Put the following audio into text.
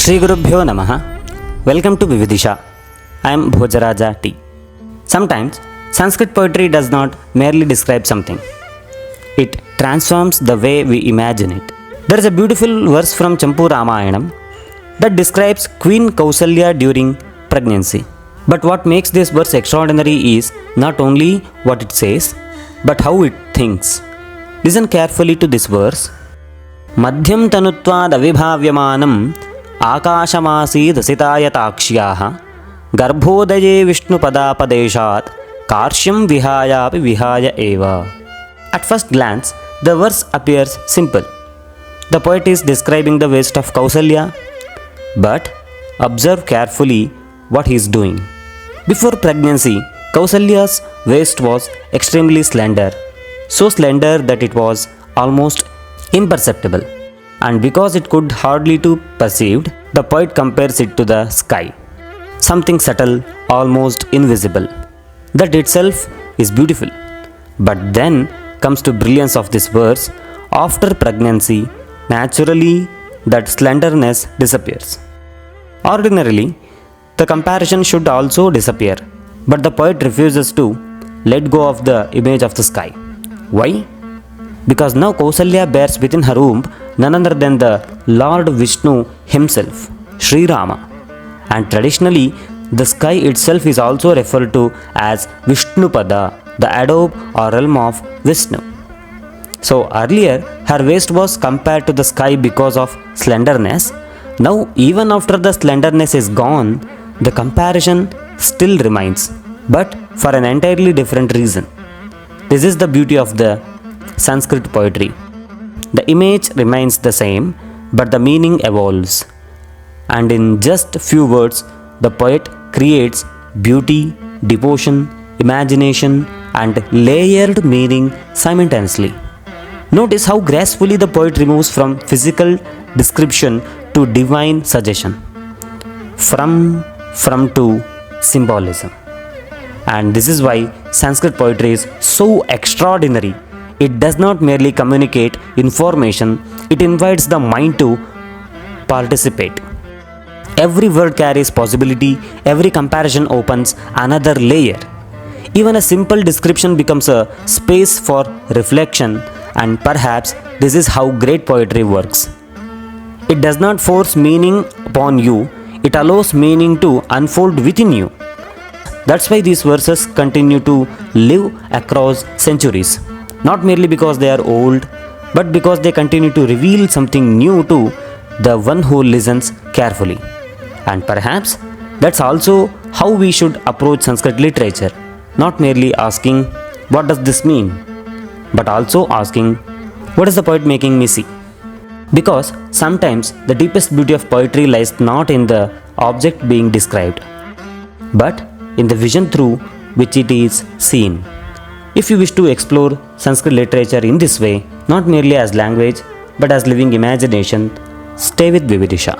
Shri Gurubhyo Namaha. Welcome to Vividisha. I am Bhojaraja T. Sometimes Sanskrit poetry does not merely describe something. It transforms the way we imagine it. There is a beautiful verse from Champu Ramayanam that describes Queen Kausalyā during pregnancy. But what makes this verse extraordinary is not only what it says, but how it thinks. Listen carefully to this verse. Madhyam tanutvad avibhavyamanam आकाशमासीदसितायताक्ष्याः गर्भोदये विष्णुपदापदेशात् कार्श्यं विहायापि विहाय एव. At first glance, the verse appears simple. The poet is describing the waist of Kausalyā, but observe carefully what he is doing. Before pregnancy, Kausalya's waist was extremely slender, so slender that it was almost imperceptible. And because it could hardly be perceived, the poet compares it to the sky, something subtle, almost invisible. That itself is beautiful. But then comes the brilliance of this verse. After pregnancy, naturally that slenderness disappears. Ordinarily, the comparison should also disappear, but the poet refuses to let go of the image of the sky. Why? Because now Kausalyā bears within her womb none other than the Lord Viṣṇu Himself, Sri Rāma. And traditionally, the sky itself is also referred to as Viṣṇupada, the abode or realm of Viṣṇu. So earlier, her waist was compared to the sky because of slenderness. Now, even after the slenderness is gone, the comparison still remains, but for an entirely different reason. This is the beauty of the Sanskrit poetry. The image remains the same, but the meaning evolves. And in just few words, the poet creates beauty, devotion, imagination, and layered meaning simultaneously. Notice how gracefully the poet removes from physical description to divine suggestion, from to symbolism. And this is why Sanskrit poetry is so extraordinary. It does not merely communicate information, it invites the mind to participate. Every word carries possibility, every comparison opens another layer. Even a simple description becomes a space for reflection, and perhaps this is how great poetry works. It does not force meaning upon you, it allows meaning to unfold within you. That's why these verses continue to live across centuries. Not merely because they are old, but because they continue to reveal something new to the one who listens carefully. And perhaps that's also how we should approach Sanskrit literature. Not merely asking, what does this mean? But also asking, what is the poet making me see? Because sometimes the deepest beauty of poetry lies not in the object being described, but in the vision through which it is seen. If you wish to explore Sanskrit literature in this way, not merely as language, but as living imagination, stay with Vividisha.